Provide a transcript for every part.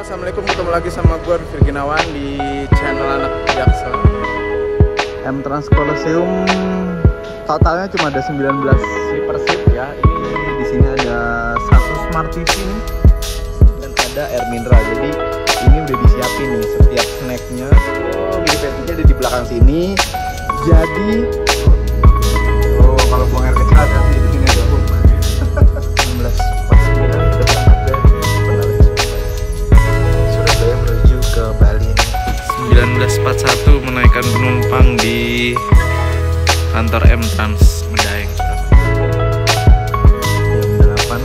Assalamualaikum, ketemu lagi sama gue Rifki Gunawan di channel Anak Jaksel. M-Trans Colosseum totalnya cuma ada 19 sleeper seat ya. Ini di sini ada satu Smart TV nih, dan ada air mineral. Jadi ini udah disiapin nih setiap snacknya. Di ventinya ada di belakang sini. Jadi kalau buang air kecil ada sih di sini ada 1949 udah berangkat dari Surabaya menuju ke Bali. 1941 menaikkan penumpang di kantor M-Trans Medaeng. Jam 8.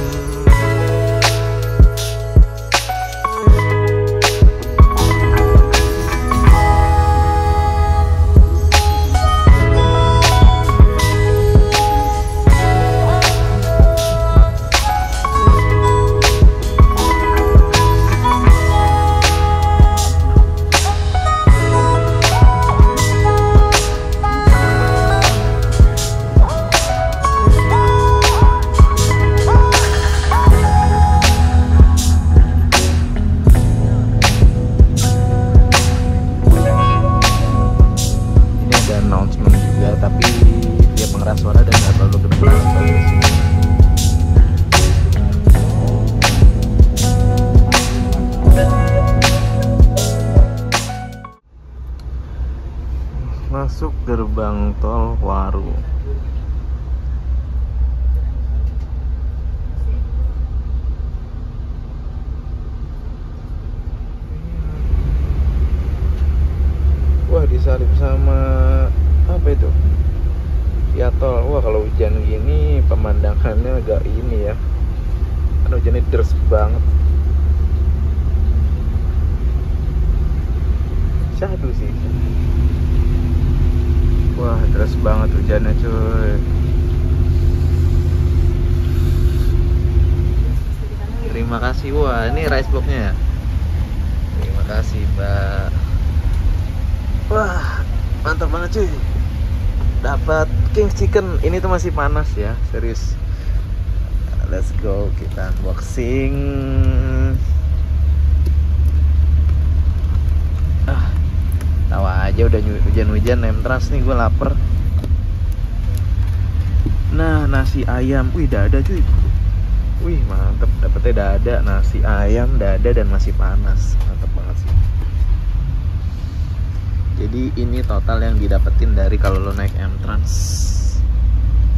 Suara dan nggak terlalu kedengaran. Masuk gerbang tol Waru. Wah, disalip sama apa itu? Ya tol. Wah, kalau hujan gini pemandangannya agak ini ya, kan hujannya deras banget. Syahdu sih. Wah, deras banget hujannya cuy. Terima kasih. Wah, ini rice blocknya ya. Terima kasih Mbak. Wah, mantap banget cuy. Dapat King Chicken. Ini tuh masih panas ya, serius. Let's go, kita unboxing. Tawa aja udah hujan-hujan M-Trans nih, gue lapar. Nah, nasi ayam. Wih, dada cuy. Wih, mantep. Dapetnya dada, nasi ayam, dada, dan masih panas. Mantep banget sih. Jadi ini total yang didapetin dari kalau lo naik M-Trans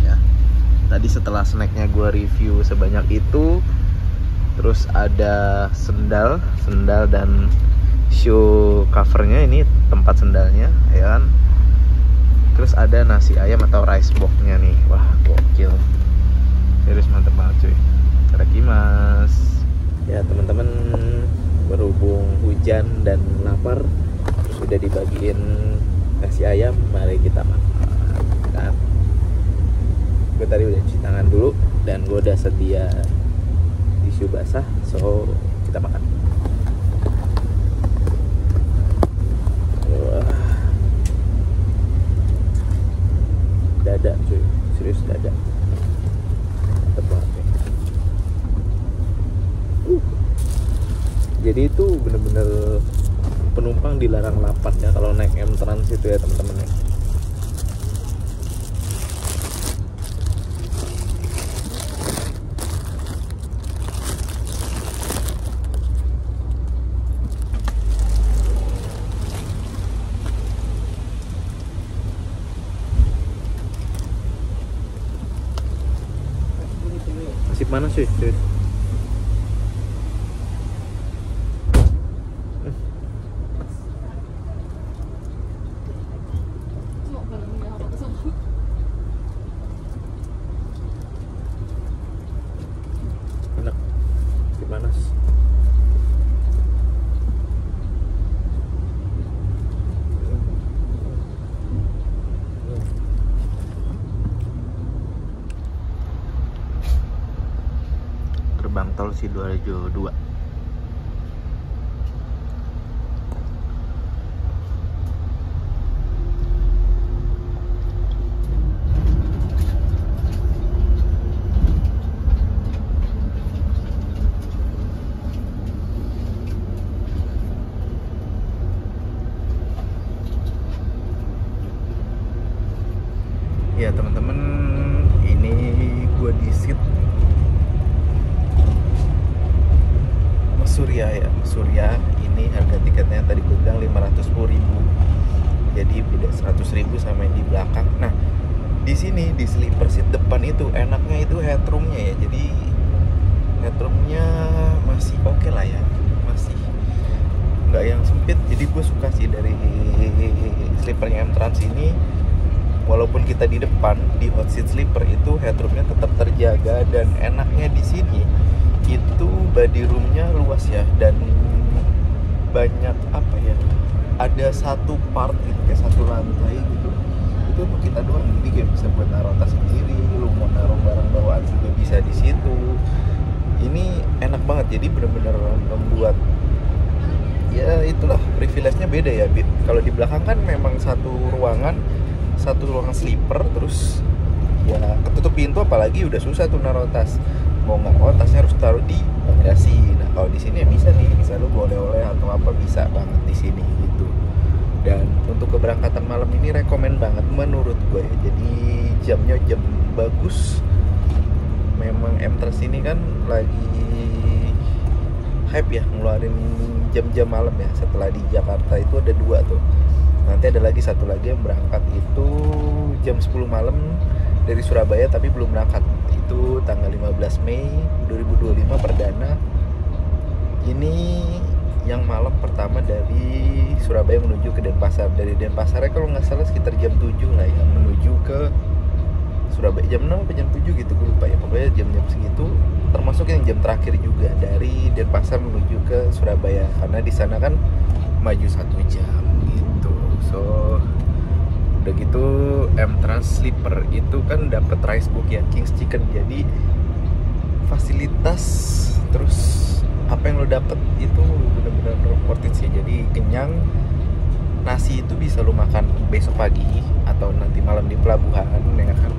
ya. Tadi setelah snacknya gue review sebanyak itu, terus ada sendal dan shoe covernya, ini tempat sendalnya ya kan. Terus ada nasi ayam atau rice box-nya nih. Wah, gokil. Serius mantep banget cuy. Itadakimasu. Ya teman-teman, berhubung hujan dan lapar, sudah dibagiin nasi ayam, mari kita makan kan. Gue tadi udah cuci tangan dulu dan gue udah sedia tisu basah, so kita makan. Wah, dada cuy, serius dada, mantep banget ya. Jadi itu bener-bener penumpang dilarang lapar ya kalau naik M-Trans itu ya teman-teman ya. Masih panas sih. Enak, panas. Gerbang tol Sidoarjo 2. Ya teman-teman, ini gue di seat Surya ya. Surya ini harga tiketnya tadi gue bilang 510.000. Jadi beda 100.000 sama yang di belakang. Nah, di sini di sleeper seat depan itu enaknya itu headroomnya ya. Jadi headroomnya masih oke lah ya, masih nggak yang sempit. Jadi gue suka sih dari sleepernya M-Trans ini. Walaupun kita di depan di hot seat sleeper itu headroomnya tetap terjaga, dan enaknya di sini itu body roomnya luas ya, dan banyak apa ya, ada satu part gitu kayak satu lantai gitu, itu untuk kita doang. Jadi kayak bisa buat naruh tas sendiri, lu mau naruh barang bawaan juga bisa di situ. Ini enak banget, jadi benar-benar membuat ya itulah privilege-nya beda ya. Kalau di belakang kan memang satu ruangan sleeper, terus ya ketutup pintu, apalagi udah susah tuh naruh tas. Mau nggak mau tasnya harus taruh di bagasi. Nah kalau di sini ya bisa nih, bisa lu oleh-oleh atau apa bisa banget di sini gitu. Dan untuk keberangkatan malam ini rekomen banget menurut gue ya. Jadi jamnya jam bagus. Memang M-Trans ini kan lagi hype ya ngeluarin jam-jam malam ya. Setelah di Jakarta itu ada 2 tuh. Nanti ada lagi satu lagi yang berangkat itu jam 10 malam dari Surabaya tapi belum berangkat. Itu tanggal 15 Mei 2025 perdana. Ini yang malam pertama dari Surabaya menuju ke Denpasar. Dari Denpasarnya kalau nggak salah sekitar jam 7 lah ya, menuju ke Surabaya jam 6 atau jam 7 gitu, gue lupa ya. Pokoknya jam-jam segitu, termasuk yang jam terakhir juga dari Denpasar menuju ke Surabaya, karena di sana kan maju 1 jam gitu. So udah gitu M-Trans sleeper itu kan dapat rice book ya, King's Chicken. Jadi fasilitas terus apa yang lo dapet itu benar-benar worth it sih. Jadi kenyang. Nasi itu bisa lo makan besok pagi atau nanti malam di pelabuhan ya kan.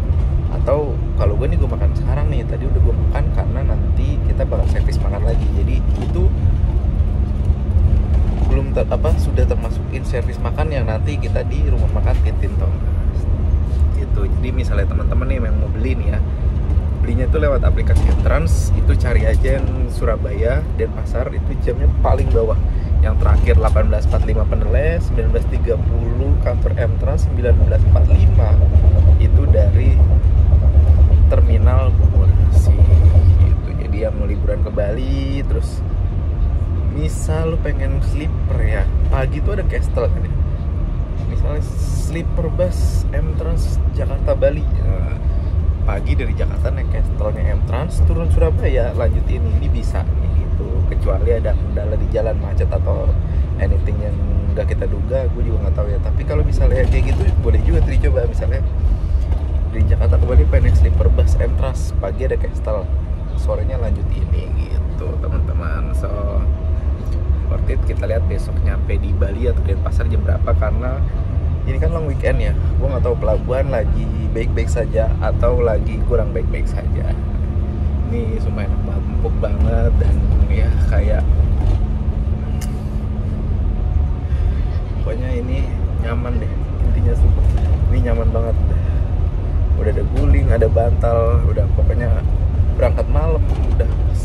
Atau kalau gue nih, gue makan sekarang nih, tadi udah gue makan karena nanti kita bakal servis makan lagi. Jadi itu belum sudah termasuk in service makan yang nanti kita di rumah makan Titin Thomas gitu. Jadi misalnya teman-teman nih yang mau beli nih ya, belinya itu lewat aplikasi M-Trans, itu cari aja yang Surabaya Denpasar, itu jamnya paling bawah. Yang terakhir 18.45 Peneleh, 19.30 kantor M-Trans, 19.45 itu dari terminal Bogor sih gitu. Jadi yang mau liburan ke Bali, terus misal lu pengen sleeper ya, pagi tuh ada Castle kan ya. Misalnya sleeper bus M-Trans Jakarta Bali, ya, pagi dari Jakarta naik Castle-nya M-Trans, turun Surabaya, lanjut ini bisa gitu. Kecuali ada kendala di jalan, macet atau anything yang nggak kita duga, gue juga nggak tahu ya. Tapi kalau misalnya kayak gitu boleh juga tuh dicoba. Misalnya dari Jakarta ke Bali pengen sleeper bus M-Trans, pagi ada Castle, sorenya lanjut ini gitu teman-teman. So worth it. Kita lihat besok nyampe di Bali atau Denpasar jam berapa, karena ini kan long weekend ya. Gue nggak tahu pelabuhan lagi baik-baik saja atau lagi kurang baik-baik saja. Ini semua enak banget, empuk banget, dan ya kayak pokoknya ini nyaman deh intinya. Sumpah ini nyaman banget. Udah ada guling, ada bantal, udah pokoknya berangkat malam udah pas.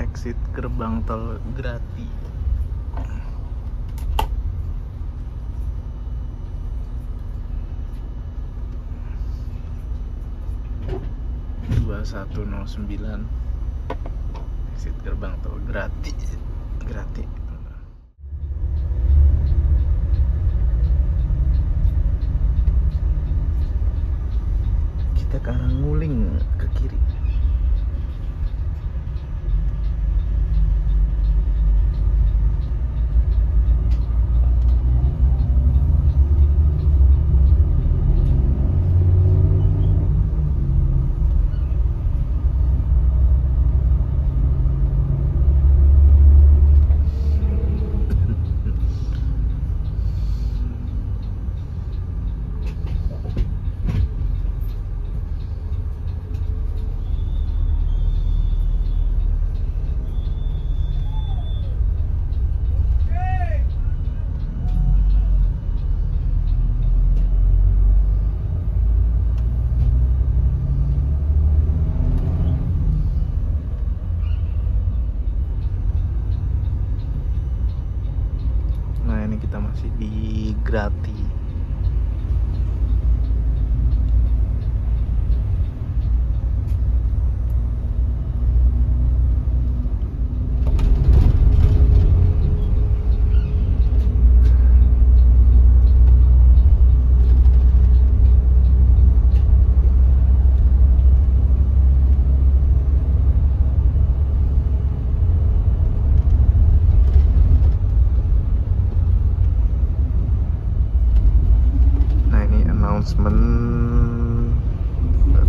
Exit gerbang tol Grati. (2109) exit gerbang tol Grati. Kita ke arah Nguling ke kiri. masih di Grati.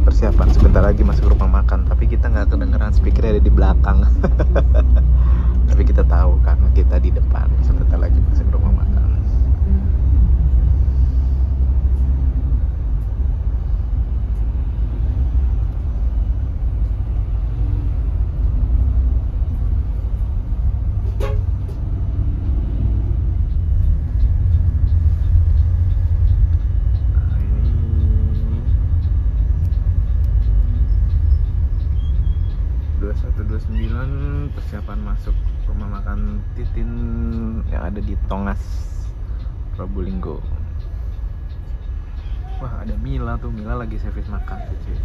Persiapan sebentar lagi masuk rumah makan, tapi kita nggak kedengeran, speakernya ada di belakang. Tapi kita tahu karena kita di depan, sebentar lagi masuk rumah makan. Persiapan masuk rumah makan Titin yang ada di Tongas, Probolinggo. Wah, ada Mila tuh, Mila lagi servis makan tuh.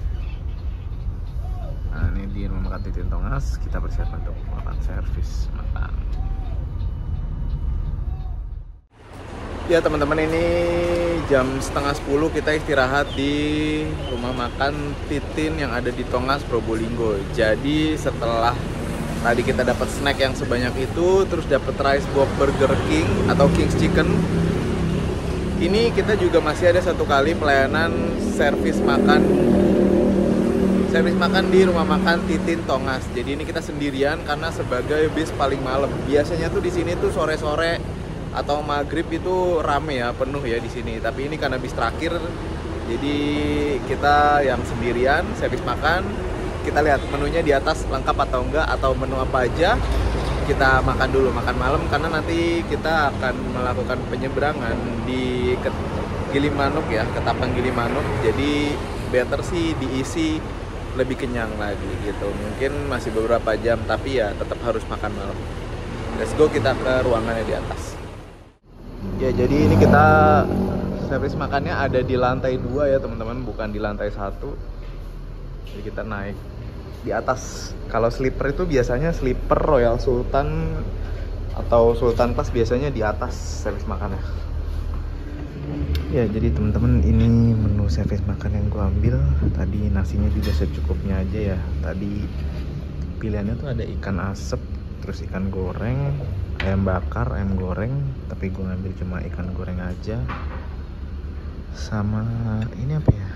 Nah, ini di rumah makan Titin Tongas, kita persiapan untuk makan servis makan. Ya teman-teman, ini jam setengah 10 kita istirahat di rumah makan Titin yang ada di Tongas, Probolinggo. Jadi setelah tadi kita dapat snack yang sebanyak itu, terus dapat rice box Burger King atau King's Chicken. Ini kita juga masih ada satu kali pelayanan servis makan di rumah makan Titin Tongas. Jadi ini kita sendirian karena sebagai bis paling malam. Biasanya tuh di sini tuh sore-sore atau maghrib itu rame ya, penuh ya di sini. Tapi ini karena bis terakhir, jadi kita yang sendirian servis makan. Kita lihat menunya di atas lengkap atau enggak, atau menu apa aja. Kita makan dulu, makan malam, karena nanti kita akan melakukan penyeberangan di Gilimanuk ya, Ketapang Gilimanuk. Jadi better sih diisi lebih kenyang lagi gitu. Mungkin masih beberapa jam, tapi ya tetap harus makan malam. Let's go, kita ke ruangannya di atas. Ya, jadi ini kita servis makannya ada di lantai 2 ya teman-teman, bukan di lantai 1. Jadi kita naik di atas. Kalau sleeper itu biasanya sleeper Royal Sultan atau Sultan Plus, biasanya di atas servis makannya. Ya, jadi teman-teman, ini menu servis makan yang gua ambil. Tadi nasinya juga secukupnya aja ya. Tadi pilihannya tuh ada ikan asap, terus ikan goreng, ayam bakar, ayam goreng. Tapi gua ngambil cuma ikan goreng aja. Sama ini apa ya?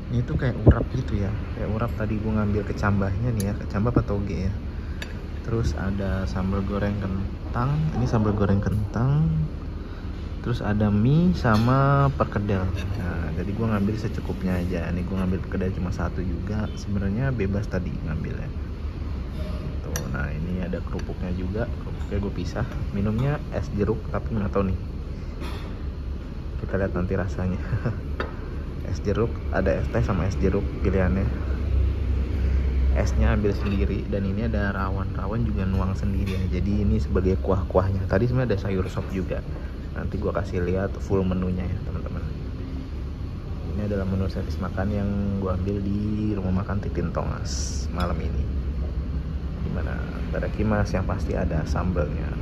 Ini tuh kayak urap gitu ya, kayak urap. Tadi gue ngambil kecambahnya nih ya, kecambah atau toge ya. Terus ada sambal goreng kentang, ini sambal goreng kentang. Terus ada mie sama perkedel. Nah, jadi gue ngambil secukupnya aja. Ini gue ngambil perkedel cuma 1 juga. Sebenarnya bebas tadi ngambilnya. Gitu. Nah, ini ada kerupuknya juga. Kerupuknya gue pisah. Minumnya es jeruk, tapi nggak tahu nih. Kita lihat nanti rasanya. Es jeruk, ada es teh sama es jeruk pilihannya. Esnya ambil sendiri, dan ini ada rawon juga nuang sendiri ya. Jadi ini sebagai kuah-kuahnya. Tadi sebenarnya ada sayur sop juga. Nanti gua kasih lihat full menunya ya teman-teman. Ini adalah menu servis makan yang gua ambil di rumah makan Titin Tongas malam ini. Dimana tadakimasu, yang pasti ada sambalnya.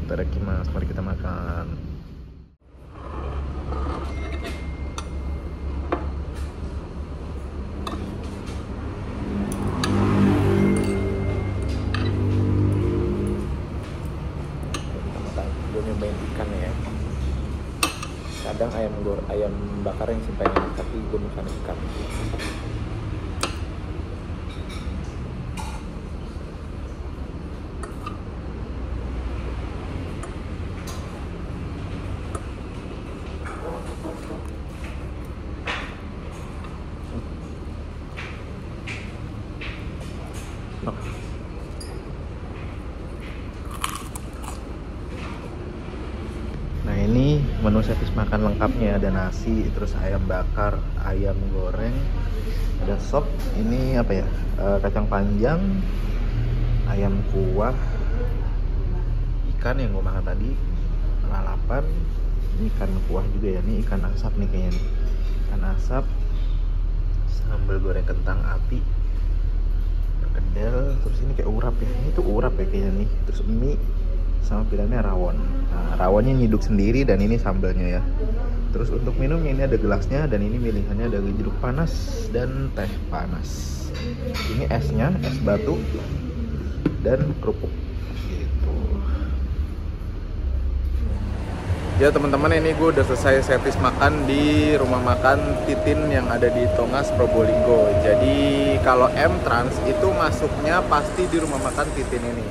Tadakimasu, mari kita makan. Ikan ya, kadang ayam bakar yang simpan enak, tapi gue makan ikan. Nah, ini menu servis makan lengkapnya. Ada nasi, terus ayam bakar, ayam goreng, ada sop, ini apa ya, kacang panjang, ayam kuah, ikan yang gue makan tadi, lalapan, ini ikan kuah juga ya, ini ikan asap nih kayaknya nih. Ikan asap, sambal goreng kentang api, perkedel, terus ini kayak urap ya, ini tuh urap ya kayaknya nih. Terus mie sama pilihannya rawon. Nah, rawonnya nyiduk sendiri dan ini sambalnya ya. Terus untuk minumnya ini ada gelasnya dan ini pilihannya ada jeruk panas dan teh panas. Ini esnya, es batu dan kerupuk gitu. Ya teman-teman, ini gue udah selesai servis makan di rumah makan Titin yang ada di Tongas, Probolinggo. Jadi kalau M-Trans itu masuknya pasti di rumah makan Titin ini.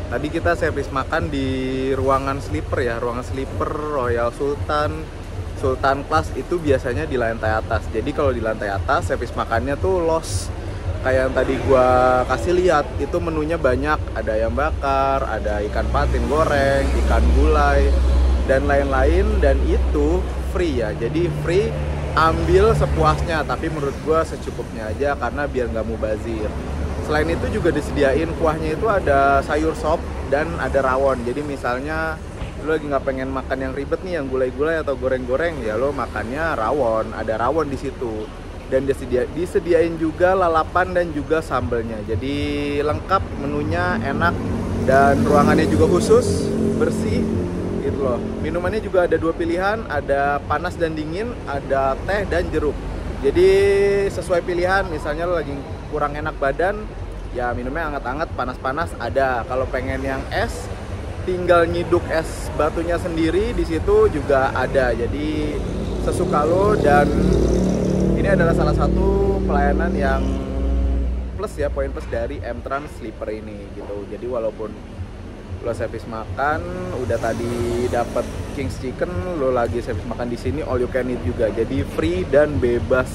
Tadi kita servis makan di ruangan sleeper ya, ruangan sleeper Royal Sultan Class itu biasanya di lantai atas. Jadi kalau di lantai atas servis makannya tuh los. Kayak yang tadi gua kasih lihat, itu menunya banyak, ada ayam bakar, ada ikan patin goreng, ikan gulai dan lain-lain, dan itu free ya. Jadi free, ambil sepuasnya, tapi menurut gua secukupnya aja karena biar nggak mubazir. Selain itu juga disediain kuahnya itu ada sayur sop dan ada rawon. Jadi misalnya lu lagi nggak pengen makan yang ribet nih, yang gulai-gulai atau goreng-goreng, ya lo makannya rawon, ada rawon di situ. Dan disediain juga lalapan dan juga sambelnya. Jadi lengkap, menunya enak, dan ruangannya juga khusus, bersih gitu loh. Minumannya juga ada 2 pilihan, ada panas dan dingin, ada teh dan jeruk. Jadi sesuai pilihan, misalnya lo lagi kurang enak badan, ya minumnya hangat-hangat, panas-panas ada. Kalau pengen yang es, tinggal nyiduk es batunya sendiri, di situ juga ada. Jadi sesuka lo, dan ini adalah salah satu pelayanan yang plus ya, poin plus dari M-Trans Sleeper ini gitu. Jadi walaupun lo servis makan udah tadi dapat King's Chicken, lo lagi servis makan di sini all you can eat juga. Jadi free dan bebas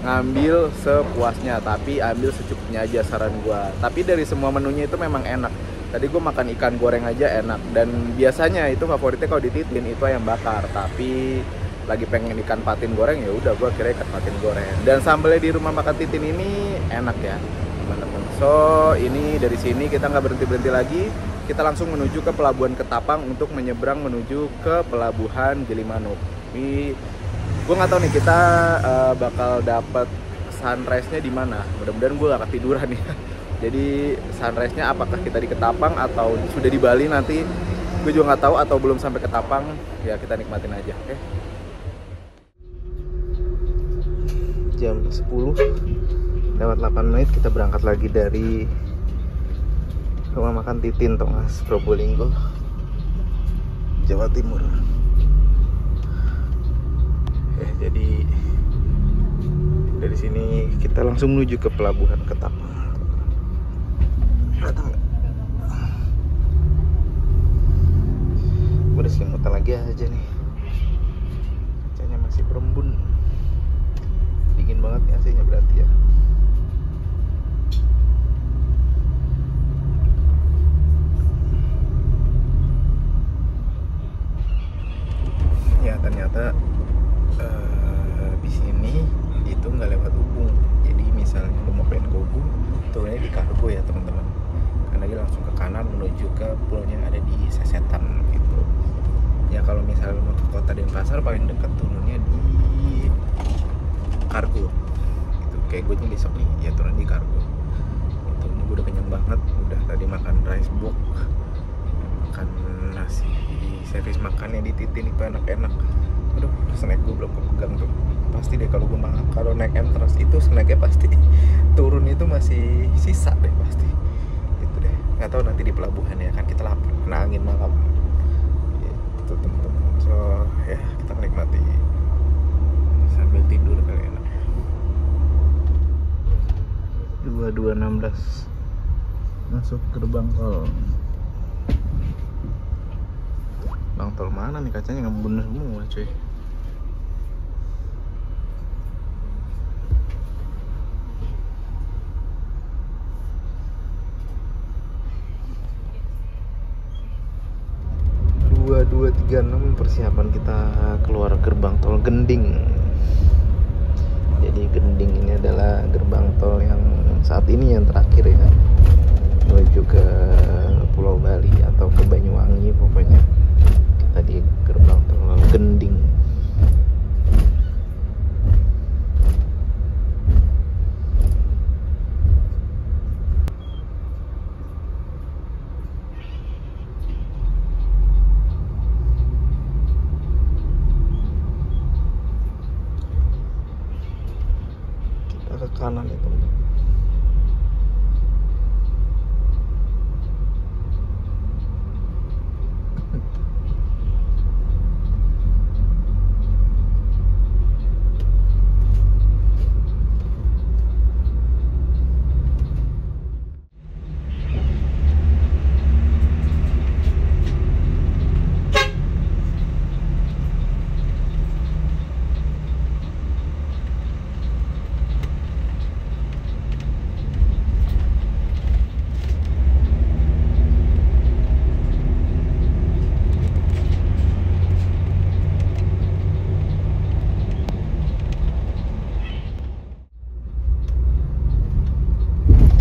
ngambil sepuasnya, tapi ambil secukupnya aja saran gua. Tapi dari semua menunya itu memang enak. Tadi gue makan ikan goreng aja enak, dan biasanya itu favoritnya kalau di Titin itu ayam bakar. Tapi lagi pengen ikan patin goreng, ya udah gue kira ikan patin goreng. Dan sambalnya di rumah makan Titin ini enak ya teman-teman. So ini dari sini kita nggak berhenti lagi, kita langsung menuju ke Pelabuhan Ketapang untuk menyeberang menuju ke Pelabuhan Gilimanuk. Ini gue nggak tahu nih kita bakal dapat sunrise-nya di mana. Mudah-mudahan gue gak ketiduran ya. Jadi sunrise-nya apakah kita di Ketapang atau sudah di Bali nanti, gue juga nggak tahu, atau belum sampai Ketapang. Ya kita nikmatin aja, oke? Jam 10 lewat 8 menit kita berangkat lagi dari rumah makan Titin Tongas, Probolinggo, Jawa Timur. Jadi dari sini kita langsung menuju ke Pelabuhan Ketapang. Datang nggak? Gue udah selimutan lagi aja nih. Kacanya masih berembun. Dingin banget nih AC-nya berarti ya. Ya ternyata di sini itu nggak lewat Ubung. Jadi misalnya lo mau pengen ke Ubung, turunnya di Kargo ya teman-teman. Karena dia langsung ke kanan menuju ke pool yang ada di Sesetan gitu. Ya kalau misalnya lo mau ke Kota Denpasar, paling dekat turunnya di Kargo gitu. Kayak gue nih besok nih ya turun di Kargo gitu. Ini gue udah kenyang banget, udah tadi makan rice box, makan nasi, servis makannya di Titin itu enak-enak. Aduh, snack gue belum kepegang tuh. Pasti deh kalau gue makan, kalau naik M-Trans itu snacknya pasti turun itu masih sisa deh pasti gitu deh. Nggak tahu nanti di pelabuhan ya, kan kita lapar kena angin malam gitu teman-teman. So ya kita menikmati sambil tidur kali enak. 22.16 masuk gerbang tol. Bang tol mana nih, kacanya ngebun semua cuy. Persiapan kita keluar gerbang tol Gending. Jadi Gending ini adalah gerbang tol yang saat ini yang terakhir ya, menuju ke Pulau Bali atau ke Banyuwangi, pokoknya kita di gerbang tol Gending. Kita ke kanan ya teman-teman.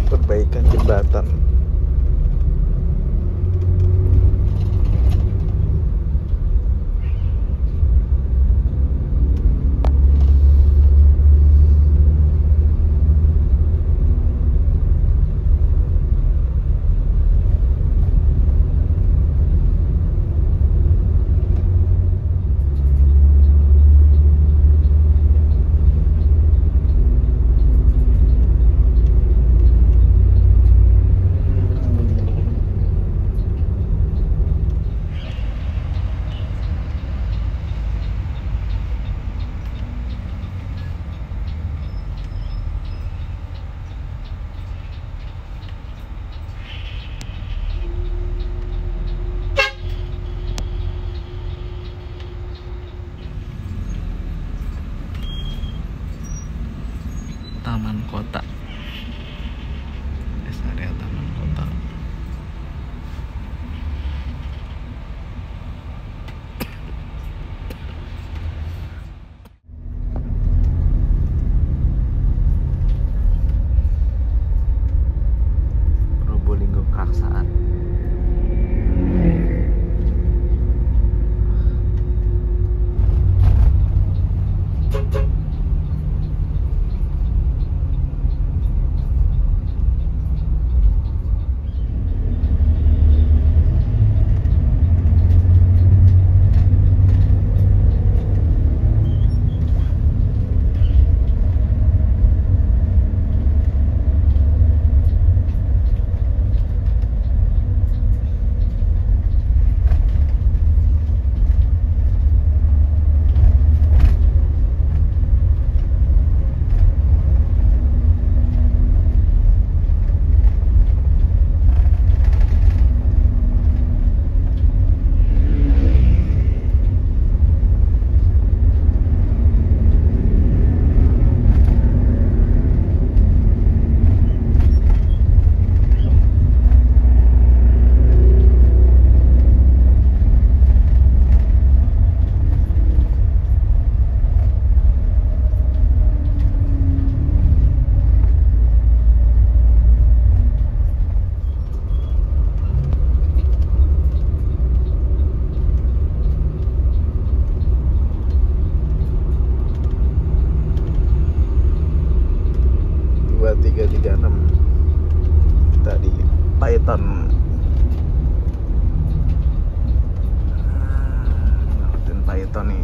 Perbaikan jembatan. Taman Kota. Rest area Taman Kota. Probolinggo Keraksaan. Tadi Python. Ngikutin Python nih.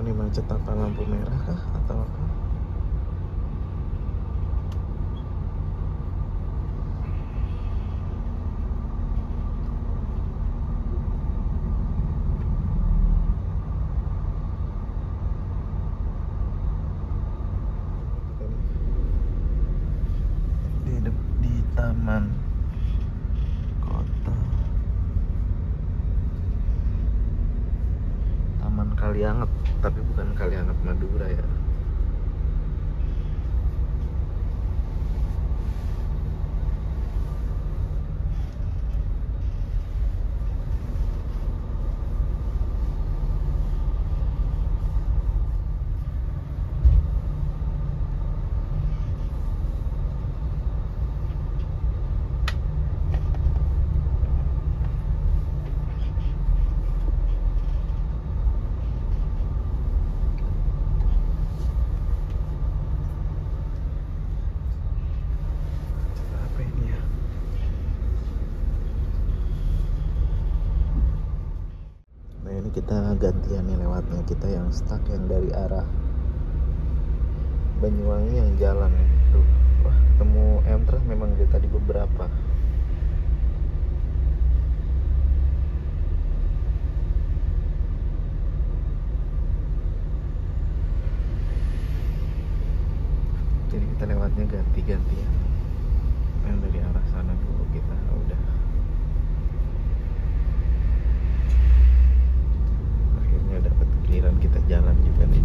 tahu nih macet apa lampu merah kah atau apa. Di taman kota, Taman Kalianget, tapi bukan Kalianget Madura ya. Kita gantian nih lewatnya, kita yang stuck yang dari arah Banyuwangi yang jalan tuh. Wah, ketemu M-Trans memang dari tadi beberapa. Jadi kita lewatnya ganti-gantian. Yang dari arah sana dulu kita udah. Dapat giliran kita jalan juga nih.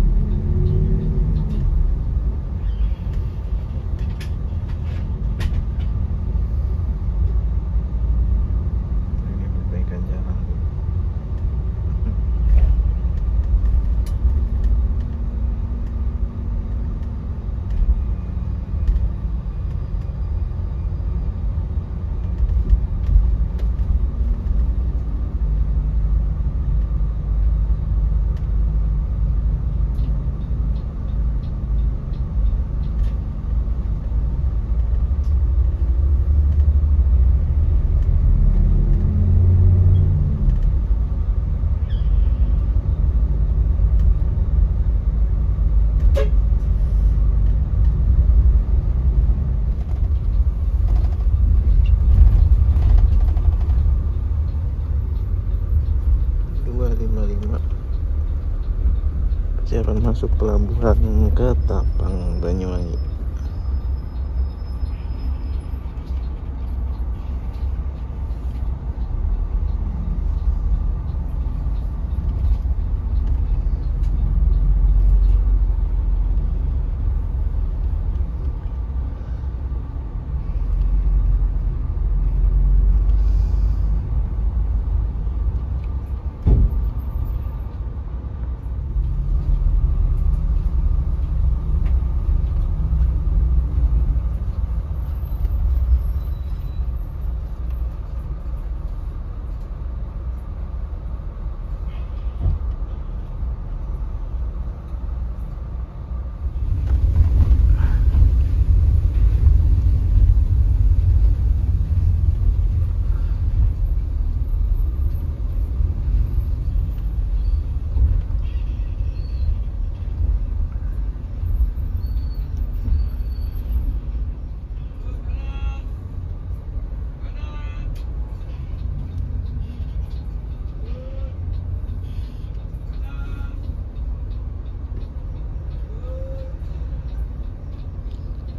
Ini perbaikan jalan. Jalan masuk pelabuhan ke Tapang Banyuwangi.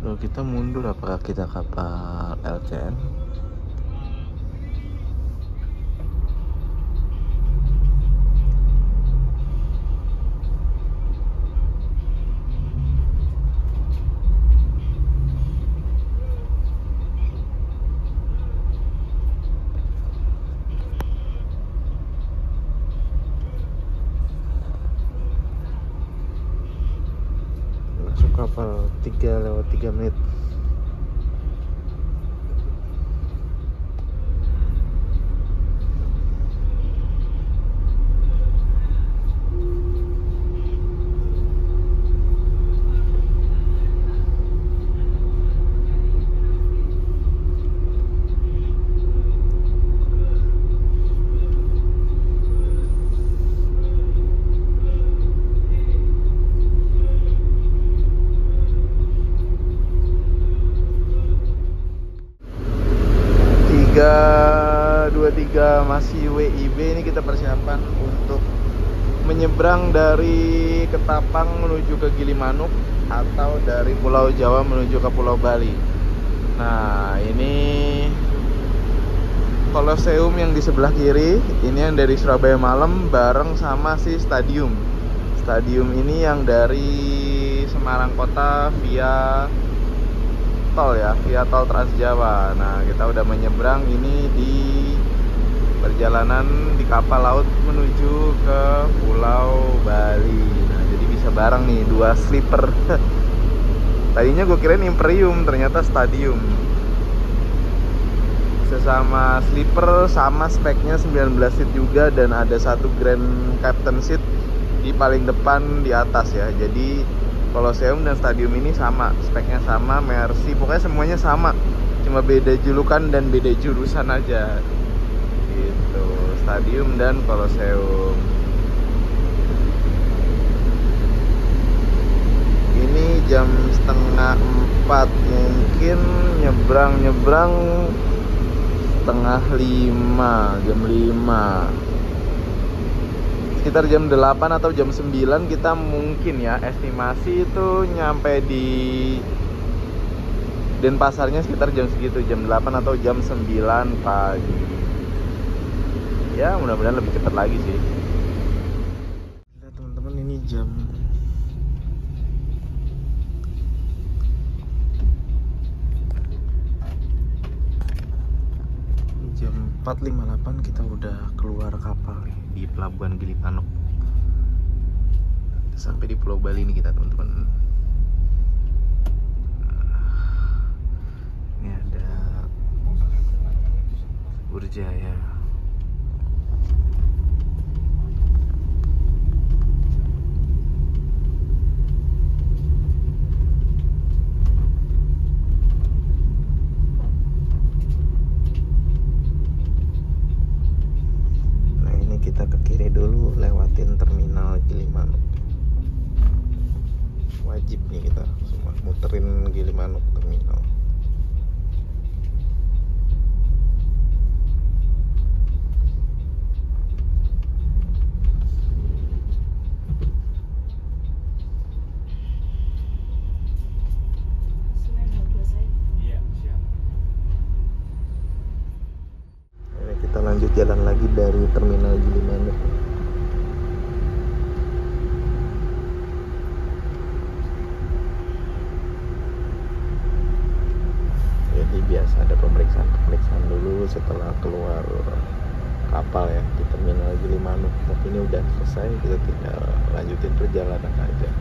Kalau kita mundur, apakah kita kapal LCN? Masuk kapal 3:03. bertiga masih WIB. Ini kita persiapan untuk menyeberang dari Ketapang menuju ke Gilimanuk atau dari Pulau Jawa menuju ke Pulau Bali. Nah, ini Colosseum yang di sebelah kiri, ini yang dari Surabaya Malam bareng sama si Stadium. Stadium ini yang dari Semarang Kota via tol ya, via tol Trans Jawa. Nah, kita udah menyeberang ini di perjalanan di kapal laut menuju ke Pulau Bali. Nah, jadi bisa bareng nih, dua sleeper. Tadinya gue kirain Imperium, ternyata Stadium. Sesama sleeper, sama speknya 19 seat juga, dan ada satu Grand Captain seat di paling depan di atas ya. Jadi Colosseum dan Stadium ini sama, speknya sama, Mercy, pokoknya semuanya sama, cuma beda julukan dan beda jurusan aja gitu, Stadium dan Colosseum. Ini jam 3:30, mungkin nyebrang setengah 5, jam 5, sekitar jam 8 atau jam 9 kita mungkin ya, estimasi itu nyampe di Denpasarnya sekitar jam segitu, jam 8 atau jam 9 pagi. Ya mudah-mudahan lebih cepat lagi sih. Lihat teman-teman, ini jam 4:58 kita udah keluar kapal nih di Pelabuhan Gilimanuk. Sampai di Pulau Bali nih kita teman-teman. Ini ada Urjaya. Kita ke kiri dulu, lewatin terminal Gilimanuk. Wajib nih kita semua muterin Gilimanuk terminal. Kita lanjut jalan lagi dari terminal Gilimanuk. Jadi biasa ada pemeriksaan dulu setelah keluar kapal ya di terminal Gilimanuk. Tapi ini udah selesai, kita tinggal lanjutin perjalanan aja.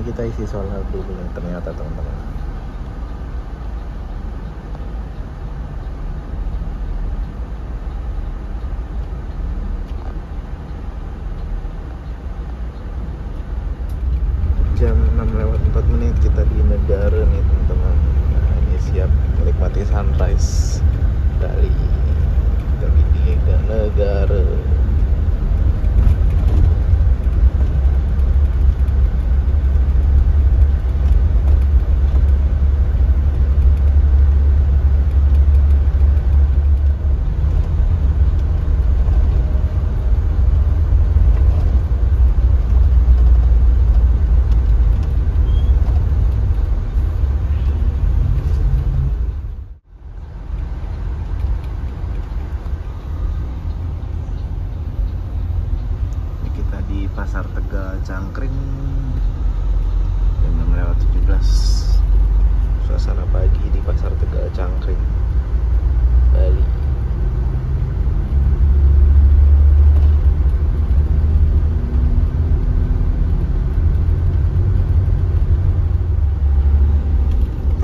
Kita isi solar dulu nih ternyata teman-teman. Jam 6:04 kita di Negara nih teman-teman. Nah, ini siap menikmati sunrise Bali. Kita di Negara. Pasar Tegal Cangkring jam 6:17. Suasana pagi di Pasar Tegal Cangkring, Bali.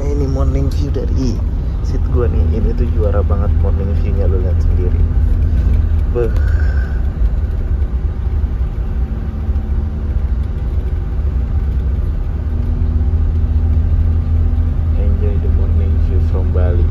Ini morning view dari seat gua nih. Ini tuh juara banget morning view-nya, lo lihat sendiri. Beuh. Enjoy the morning view from Bali.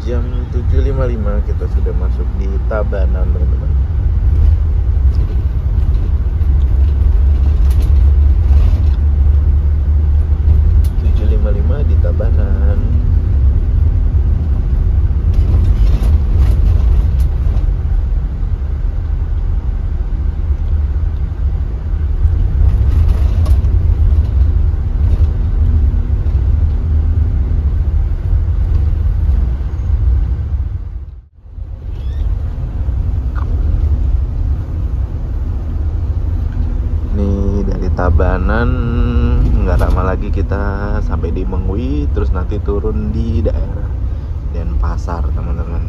Jam 7.55 kita sudah masuk di Tabanan, teman-teman. Di Tabanan. Tabanan nggak lama lagi kita sampai di Mengwi, terus nanti turun di daerah Denpasar teman-teman.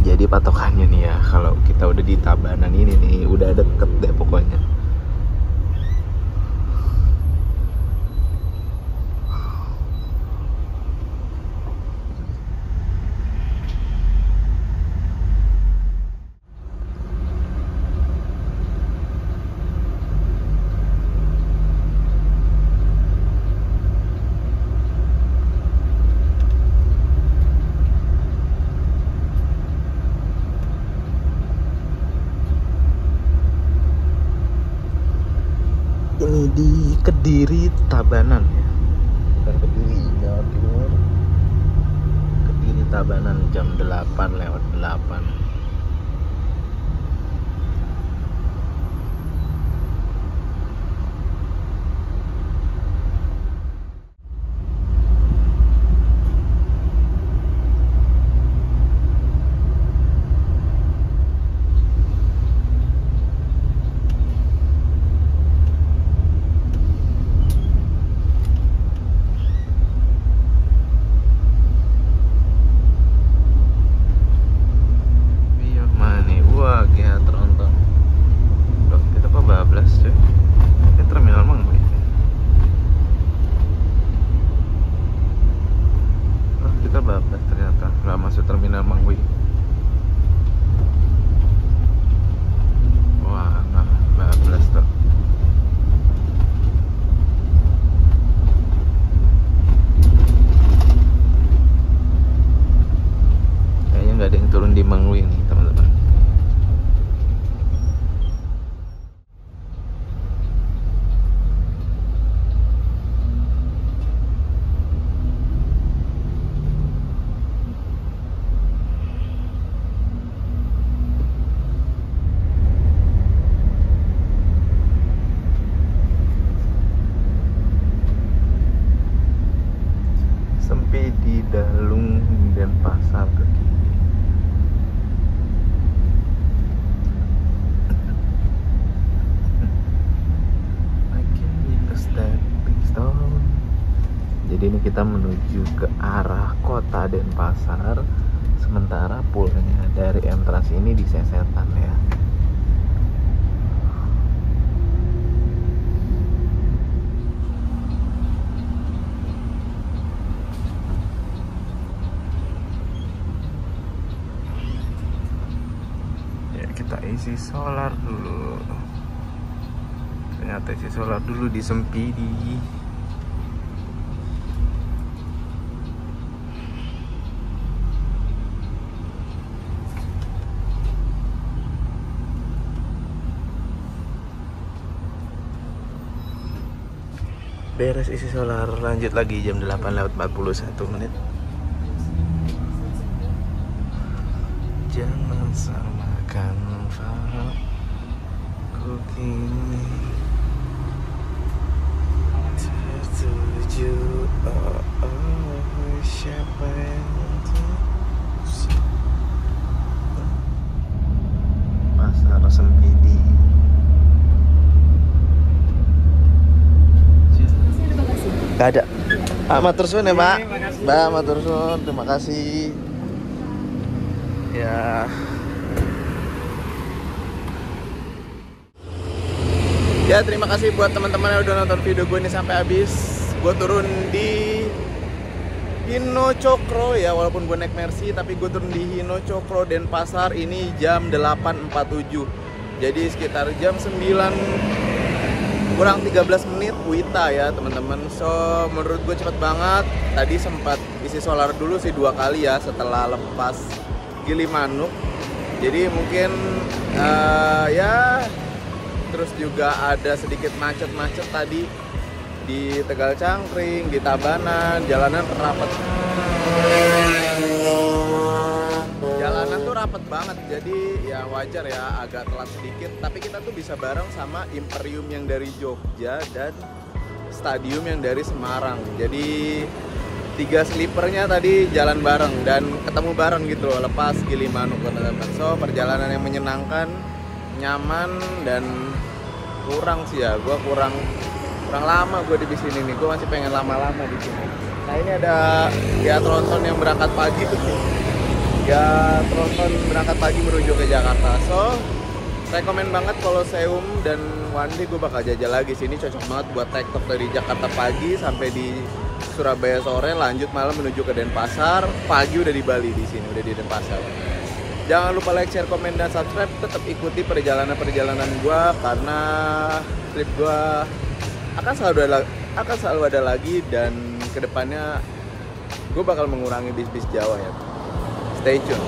Jadi patokannya nih ya, kalau kita udah di Tabanan ini nih, udah deket deh pokoknya. Ini di Kediri Tabanan ya, bukan Kediri Jawa Timur. Kediri Tabanan jam 8:08. Ternyata nggak masuk terminal Mangwi. Wah, nggak bablas tuh. Kayaknya nggak ada yang turun di Mangwi nih teman-teman. Di Dalung Denpasar ke kiri. I can be a stepping stone. Jadi ini kita menuju ke arah kota Denpasar, sementara pulangnya dari M-Trans ini di Sesetan ya. Kita isi solar dulu. Ternyata isi solar dulu di Sempidi. Beres isi solar, lanjut lagi jam 8:41. Jangan samakan cooking tertuju siapa yang Pasar Sempidi. Gak ada. Matur suwun ya, Pak. Mbak, matur suwun, terima kasih. Ya. Ya, terima kasih buat teman-teman yang udah nonton video gue ini sampai habis. Gue turun di Hino Cokro ya, walaupun gue naik Mercy, tapi gue turun di Hino Cokro Denpasar ini jam 8:47. Jadi sekitar jam 9 kurang 13 menit Wita ya teman-teman. So menurut gue cepet banget. Tadi sempat isi solar dulu sih 2 kali ya setelah lepas Gilimanuk. Jadi mungkin ya, terus juga ada sedikit macet-macet tadi di Tegal Cangkring, di Tabanan, jalanan rapat. Jalanan tuh rapat banget, jadi ya wajar ya agak telat sedikit. Tapi kita tuh bisa bareng sama Imperium yang dari Jogja dan Stadium yang dari Semarang. Jadi 3 sleepernya tadi jalan bareng dan ketemu bareng gitu loh lepas Gilimanuk teman-teman. So perjalanan yang menyenangkan, nyaman, dan kurang sih ya, gue kurang lama gue di sini nih. Gue masih pengen lama-lama di sini. Nah ini ada ya tronton yang berangkat pagi tuh. Ya tronton berangkat pagi menuju ke Jakarta. So rekomen banget Colosseum, dan one day gue bakal jajal lagi sini. Cocok banget buat TikTok dari Jakarta pagi sampai di Surabaya sore, lanjut malam menuju ke Denpasar, pagi udah di Bali, di sini udah di Denpasar. Jangan lupa like, share, komen, dan subscribe. Tetap ikuti perjalanan gue karena trip gue akan selalu ada lagi, dan kedepannya gue bakal mengurangi bis-bis Jawa ya. Stay tune.